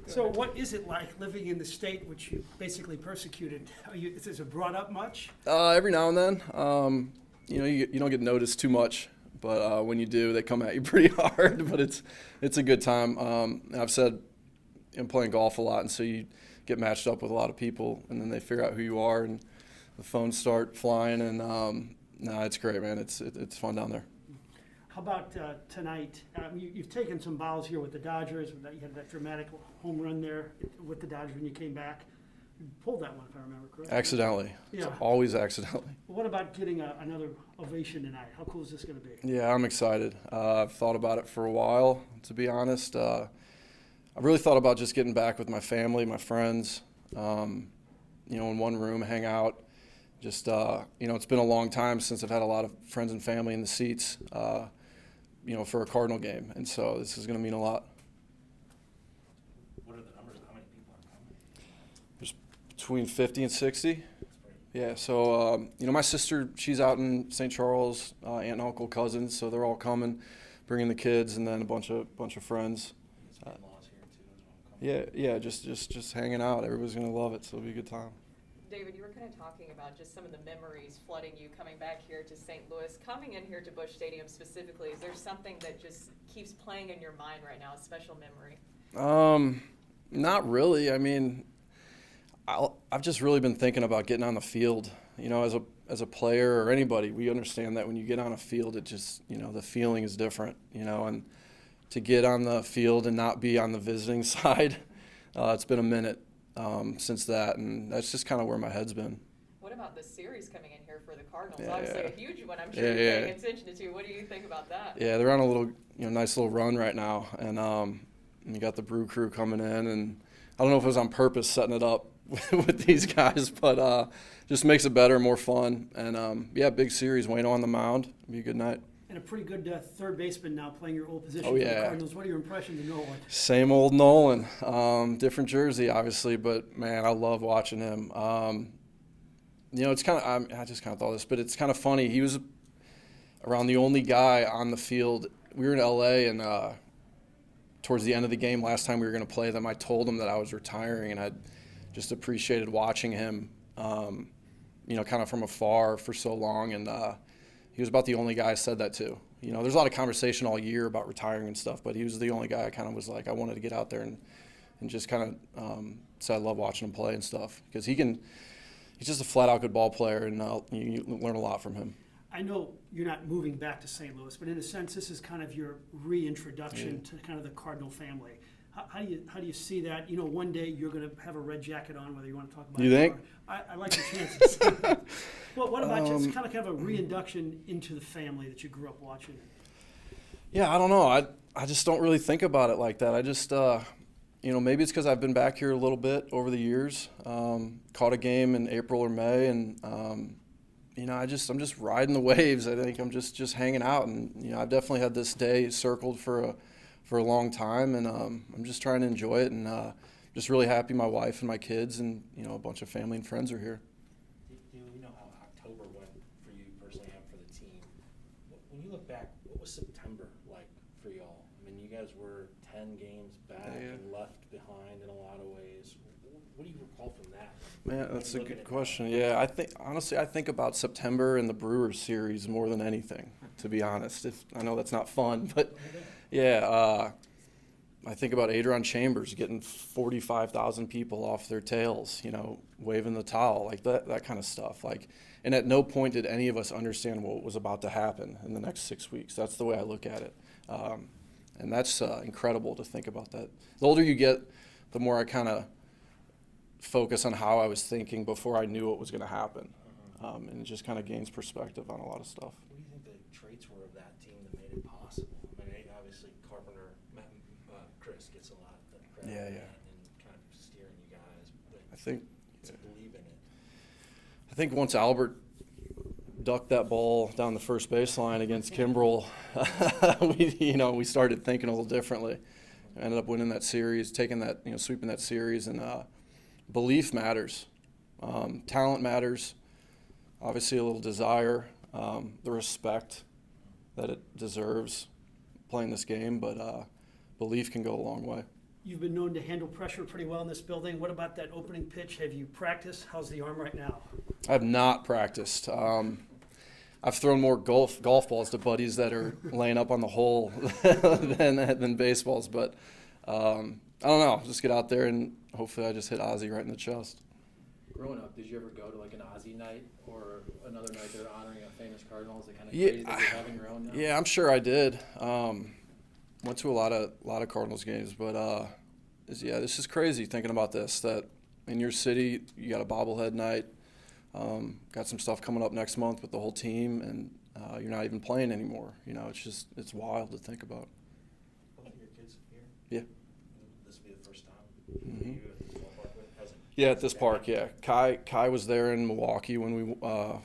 So what is it like living in the state which you basically persecuted? Is it brought up much? Every now and then, you don't get noticed too much, but when you do, they come at you pretty hard. But it's a good time. I've said I'm playing golf a lot, and so you get matched up with a lot of people, and then they figure out who you are, and the phones start flying. And no, it's great, man. It's fun down there. How about tonight? You've taken some bows here with the Dodgers. You had that dramatic home run there with the Dodgers when you came back. You pulled that one, if I remember correctly. Accidentally. Yeah. It's always accidentally. What about getting another ovation tonight? How cool is this going to be? Yeah, I'm excited. I've thought about it for a while, to be honest. I've really thought about just getting back with my family, my friends, in one room, hang out. Just, it's been a long time since I've had a lot of friends and family in the seats, for a Cardinal game. And so this is going to mean a lot. What are the numbers? How many people are coming? There's between 50 and 60. Yeah, so, my sister, she's out in St. Charles, aunt and uncle, cousins, so they're all coming, bringing the kids, and then a bunch of friends. In-laws here too as well. Yeah, just hanging out. Everybody's going to love it, so it'll be a good time. David, you were kind of talking about just some of the memories flooding you coming back here to St. Louis. Coming in here to Busch Stadium specifically, is there something that just keeps playing in your mind right now, a special memory? Not really. I mean, I've just really been thinking about getting on the field. As a player or anybody, we understand that when you get on a field, it just, the feeling is different, and to get on the field and not be on the visiting side, it's been a minute since that, and that's just kind of where my head's been. What about the series coming in here for the Cardinals? Yeah, Obviously yeah. a huge one. I'm sure you're paying attention to. What do you think about that? Yeah, they're on a little, nice little run right now, and you got the Brew Crew coming in, and I don't know if it was on purpose setting it up with these guys, but just makes it better, more fun, and big series. Wayno on the mound, it'll be a good night. And a pretty good third baseman now playing your old position Oh, for yeah. the Cardinals. What are your impressions of Nolan? Same old Nolan, different jersey, obviously, but man, I love watching him. It's kind of, I just kind of thought this, but it's kind of funny. He was around the only guy on the field. We were in LA, and towards the end of the game, last time we were going to play them, I told him that I was retiring, and I just appreciated watching him, kind of from afar for so long, and he was about the only guy I said that to. There's a lot of conversation all year about retiring and stuff, but he was the only guy I kind of was like, I wanted to get out there and just kind of say I love watching him play and stuff, because he's just a flat-out good ball player, and you learn a lot from him. I know you're not moving back to St. Louis, but in a sense, this is kind of your reintroduction to kind of the Cardinal family. How do you see that? One day you're going to have a red jacket on, whether you want to talk about you it. think? I like your chances. Well, what about just kind of a reintroduction into the family that you grew up watching? Yeah, I don't know. I just don't really think about it like that. I just, maybe it's because I've been back here a little bit over the years. Caught a game in April or May, and I'm just riding the waves. I think I'm just hanging out, and I've definitely had this day circled for a long time, and I'm just trying to enjoy it, and just really happy my wife and my kids and a bunch of family and friends are here. You know how October went for you personally and for the team. When you look back, what was September like for y'all? I mean, you guys were 10 games back and left behind in a lot of ways. What do you recall from that? Man, that's a good question. Yeah, I think about September and the Brewers series more than anything, to be honest. I know that's not fun, but yeah, I think about Adrian Chambers getting 45,000 people off their tails, waving the towel, like that kind of stuff. And at no point did any of us understand what was about to happen in the next 6 weeks. That's the way I look at it. And that's incredible to think about that. The older you get, the more I kind of focus on how I was thinking before I knew what was going to happen. And it just kind of gains perspective on a lot of stuff. What do you think the traits were of that team that made it possible? I mean, obviously Carpenter, Chris gets a lot of credit for that and kind of steering you guys, but I think to believe in it. I think once Albert ducked that ball down the first baseline against Kimbrel, we started thinking a little differently. I ended up winning that series, taking that, sweeping that series, and belief matters. Talent matters. Obviously, a little desire, the respect that it deserves playing this game, but belief can go a long way. You've been known to handle pressure pretty well in this building. What about that opening pitch? Have you practiced? How's the arm right now? I have not practiced. I've thrown more golf balls to buddies that are laying up on the hole than baseballs, but I don't know. Just get out there and hopefully I just hit Aussie right in the chest. Growing up, did you ever go to like an Aussie Night or another night they're honoring a famous Cardinal? Is it kind of Yeah, crazy that you're having your own now? Yeah, I'm sure I did. Went to a lot of Cardinals games, but this is crazy thinking about this. That in your city you got a bobblehead night, got some stuff coming up next month with the whole team, and you're not even playing anymore. You know, it's wild to think about. Both of your kids here? Yeah. This will be the first time Mhm. you at this ballpark with? Hasn't- Yeah, at this park, yeah. Kai was there in Milwaukee when we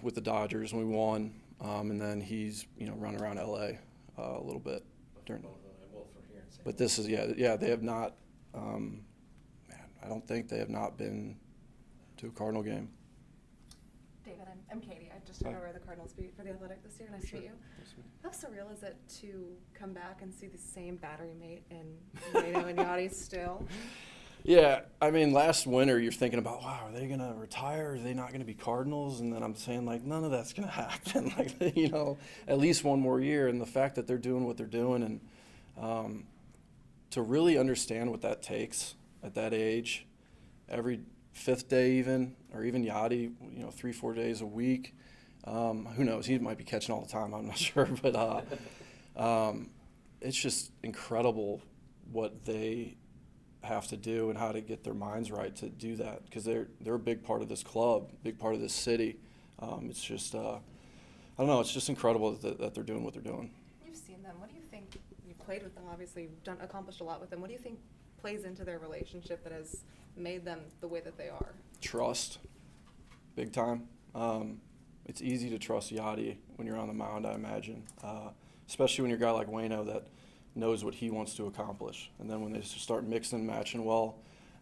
with the Dodgers when we won, and then he's running around LA a little bit during. Both for here in St. But this is they have not. I don't think they have not been to a Cardinal game. David, I'm Katie. I just took Hi. over the Cardinals beat for the Athletic this year. Nice to meet you. How surreal is it to come back and see the same battery mate in Arenado and Yadier still? Yeah, I mean, last winter you're thinking about, wow, are they going to retire? Are they not going to be Cardinals? And then I'm saying, like, none of that's going to happen. Like, at least one more year. And the fact that they're doing what they're doing and to really understand what that takes at that age, every fifth day even, or even Yachty, 3-4 days a week. Who knows? He might be catching all the time. I'm not sure. But it's just incredible what they have to do and how to get their minds right to do that, because they're a big part of this club, big part of this city. It's just I don't know. It's just incredible that they're doing what they're doing. You've seen them. What do you think? You played with them, obviously. You've accomplished a lot with them. What do you think plays into their relationship that has made them the way that they are? Trust, big time. It's easy to trust Yachty when you're on the mound, I imagine, especially when you're a guy like Waino that knows what he wants to accomplish. And then when they start mixing and matching well,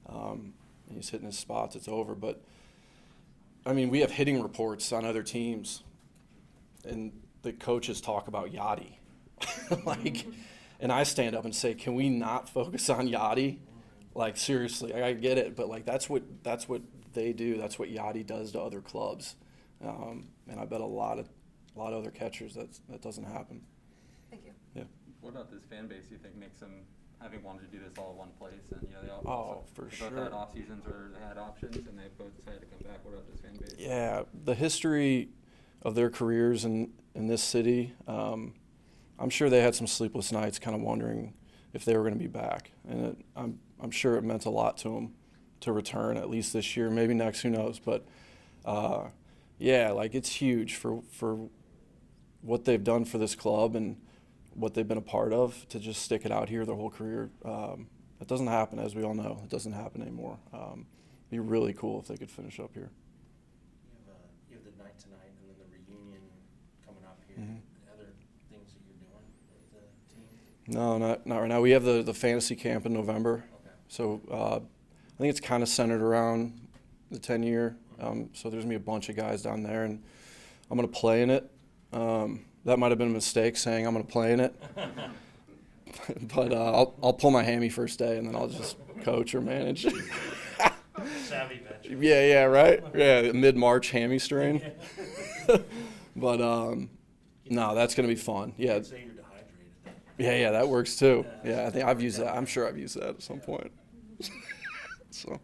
and he's hitting his spots, it's over. But, I mean, we have hitting reports on other teams, and the coaches talk about Yachty. And I stand up and say, can we not focus on Yachty? Like, seriously, I get it, but like that's what they do. That's what Yachty does to other clubs, and I bet a lot of other catchers that doesn't happen. Thank you. Yeah. What about this fan base? You think makes them having wanted to do this all at one place, and they all For both sure. had off seasons where they had options, and they both decided to come back. What about this fan base? Yeah, the history of their careers in this city, I'm sure they had some sleepless nights, kind of wondering if they were going to be back, and I'm sure it meant a lot to them to return at least this year, maybe next, who knows. But it's huge for what they've done for this club and what they've been a part of to just stick it out here their whole career. It doesn't happen, as we all know. It doesn't happen anymore. It'd be really cool if they could finish up here. You have the night tonight and then the reunion coming up here. Mhm. Other things that you're doing with the team? No, not right now. We have the fantasy camp in November. Okay. So I think it's kind of centered around the 10-year. So there's going to be a bunch of guys down there, and I'm going to play in it. That might have been a mistake saying I'm going to play in it. But I'll pull my hammy first day, and then I'll just coach or manage. Savvy bench. Yeah, right? Yeah, mid-March hammy strain. But, no, that's going to be fun. Yeah. I'd say you're dehydrated then. Yeah, that works too. Yeah, I think I've used that. I'm sure I've used that at some point. So.